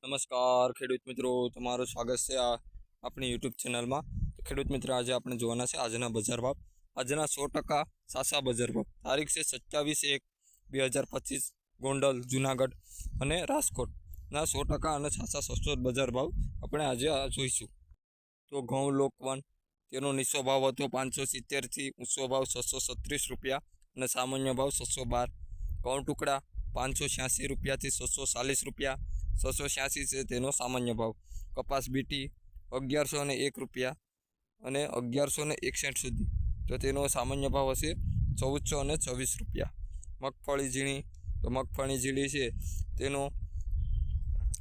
નમસ્કાર ખેડૂત મિત્રો, તમારું સ્વાગત છે આપણી યુટ્યુબ ચેનલમાં. તો ખેડૂત મિત્ર, આજે આપણે જોવાના છે આજના બજાર ભાવ. આજના 100% સાસા બજાર ભાવ. તારીખ છે 27/1/2025. ગોંડલ, જુનાગઢ અને રાજકોટના 100% અને સાસા સસ્તો બજાર ભાવ આપણે આજે જોઈશું. તો ઘઉં લોકવન તેનો નીચો ભાવ હતો 570થી, ઊંચો ભાવ 636 રૂપિયા અને સામાન્ય ભાવ 612. ઘઉં ટુકડા 586 રૂપિયાથી 640 રૂપિયા. 686 છે તેનો સામાન્ય ભાવ. કપાસ બીટી 1101 રૂપિયા અને 1161 સુધી, તો તેનો સામાન્ય ભાવ હશે 1424 રૂપિયા. મગફળી ઝીણી, તો મગફળી ઝીણી છે તેનો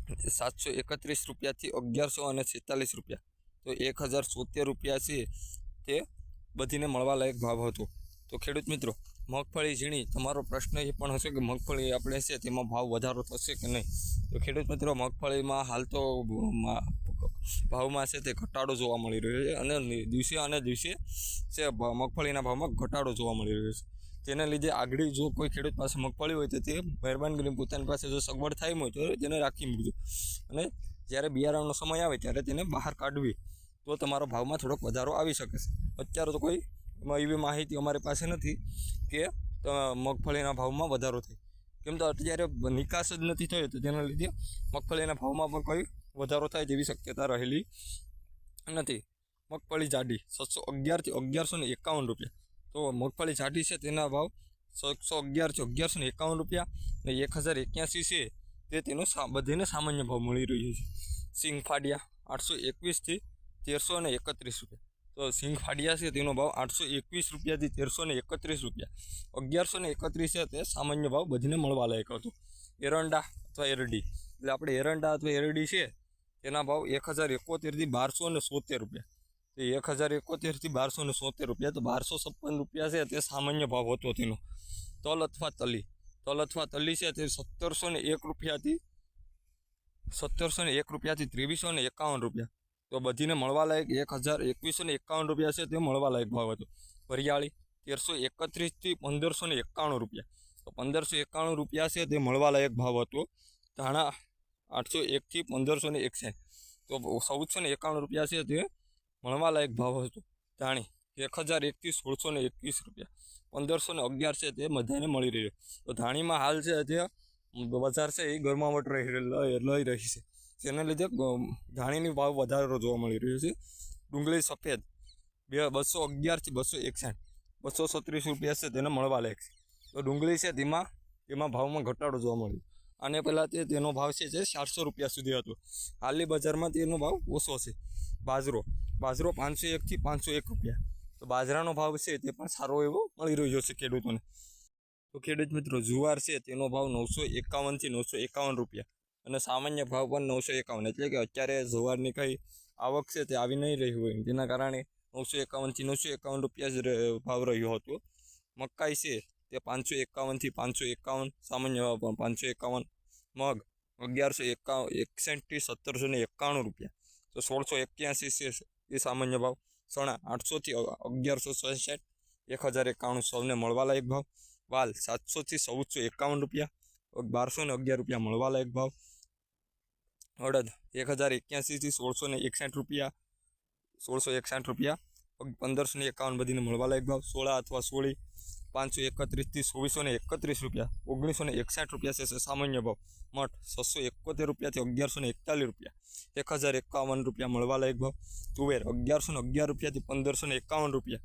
731 રૂપિયાથી 1146 રૂપિયા, તો 1070 રૂપિયા છે તે બધીને મળવા લાયક ભાવ હતો. તો ખેડૂત મિત્રો, મગફળી ઝીણી, તમારો પ્રશ્ન એ પણ હશે કે મગફળી આપણે છે તેમાં ભાવ વધારો થશે કે નહીં. તો ખેડૂત મિત્રો, મગફળીમાં હાલ તો ભાવમાં છે તે ઘટાડો જોવા મળી રહ્યો છે અને દિવસે છે મગફળીના ભાવમાં ઘટાડો જોવા મળી રહ્યો છે. તેને લીધે આગળ જો કોઈ ખેડૂત પાસે મગફળી હોય તો તે મહેરબાની કરીને પોતાની પાસે જો સગવડ થાય હોય તો તેને રાખી મૂકજો, અને જ્યારે બિયારણનો સમય આવે ત્યારે તેને બહાર કાઢવી, તો તમારો ભાવમાં થોડોક વધારો આવી શકે છે. અત્યારે તો કોઈ એવી માહિતી અમારી પાસે નથી કે મગફળીના ભાવમાં વધારો થાય, કેમ તો અત્યારે નિકાસ જ નથી થયો, તો તેના લીધે મગફળીના ભાવમાં પણ કોઈ વધારો થાય તેવી શક્યતા રહેલી નથી. મગફળી જાડી 611થી 1151 રૂપિયા, તો મગફળી જાડી છે તેના ભાવ 611થી 1151 રૂપિયા અને 1081 છે તે તેનો બધીને સામાન્ય ભાવ મળી રહ્યો છે. સિંગ ફાડિયા 821થી 1331 રૂપિયા, તો સિંગ ફાડિયા છે તેનો ભાવ 821 રૂપિયાથી 1331 રૂપિયા. 1131 છે તે સામાન્ય ભાવ બધીને મળવા લાયક હતો. એરંડા અથવા એરડી, એટલે આપણે એરંડા અથવા એરડી છે તેના ભાવ 1071થી 1270 રૂપિયા, તો 1071થી 1270 રૂપિયા, તો 1256 રૂપિયા છે તે સામાન્ય ભાવ હતો તેનો. તલ અથવા તલી છે તે 1701 રૂપિયાથી 2351 રૂપિયા, તો બધીને મળવા લાયક 2151 રૂપિયા છે તે મળવા લાયક ભાવ હતો. વરિયાળી 1331થી 1591 રૂપિયા, તો 1591 રૂપિયા છે તે મળવા લાયક ભાવ હતો. ધાણા 801થી 1561, તો 1491 રૂપિયા છે તે મળવા લાયક ભાવ હતો. ધાણી 1001થી 1621 રૂપિયા, 1511 છે તે બધાને મળી રહ્યો. તો ધાણીમાં હાલ છે તે બજાર છે એ ગરમાવટ લઈ રહી છે, જેના લીધે ધાણીની ભાવ વધારો જોવા મળી રહ્યો છે. ડુંગળી સફેદ 211થી 261, 236 રૂપિયા છે તેને મળવા લાયક છે. તો ડુંગળી છે તેમાં ભાવમાં ઘટાડો જોવા મળ્યો. આને પહેલાં તેનો ભાવ છે જે 400 રૂપિયા સુધી હતો. હાલની બજારમાં તેનો ભાવ ઓછો છે. બાજરો 501થી 501 રૂપિયા, તો બાજરાનો ભાવ છે તે પણ સારો એવો મળી રહ્યો છે ખેડૂતોને. તો ખેડૂત મિત્રો, જુવાર છે તેનો ભાવ 951થી 951 રૂપિયા અને સામાન્ય ભાવ પણ 951, એટલે કે અત્યારે જુવારની કંઈ આવક છે તે આવી નહીં રહી હોય, તેના કારણે 951થી 951 રૂપિયા જ ભાવ રહ્યો હતો. મકાઈ છે તે 551થી 551, સામાન્ય ભાવ પણ 551. મગ 1161થી 1791 રૂપિયા, તો 1681 છે એ સામાન્ય ભાવ. ચણા 800થી 1166, 1091 સૌને મળવા લાયક ભાવ. વાલ 700થી 1451 રૂપિયા, 1211 રૂપિયા મળવા લાયક ભાવ. અડદ 1081થી 1661 રૂપિયા, 1551 બધીને મળવા લાયક ભાવ. સોળા અથવા સોળી 531થી 2431 રૂપિયા, 1961 રૂપિયા છે સામાન્ય ભાવ. મઠ 671 રૂપિયાથી 1141 રૂપિયા, 1051 રૂપિયા મળવા લાયક ભાવ. તુવેર 1111 રૂપિયાથી 1551 રૂપિયા,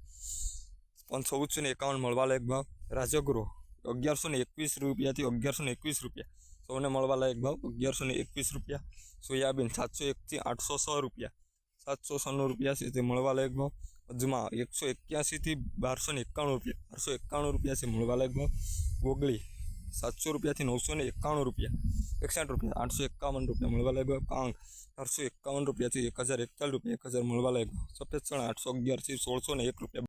1451 મળવા લાયક ભાવ. રાજગરો 1121 રૂપિયાથી 1121 રૂપિયા, સૌને મળવા લાયક ભાવ 1121 રૂપિયા. સોયાબીન 701થી 806 રૂપિયા, 796 રૂપિયા છે તે મળવા લાયક ભાવ. અજમા 181થી 1291 રૂપિયા, 1291 રૂપિયા છે મળવા લાયક ભાવ. ગોગળી 700 રૂપિયાથી 991 રૂપિયા, 61 રૂપિયા, 851 રૂપિયા મળવા લાયક ભાવ. કાંગ 851 રૂપિયાથી 1041 રૂપિયા, 1000 મળવા લાયક ભાવ. સફેદ ચણા 811થી 1601 રૂપિયા.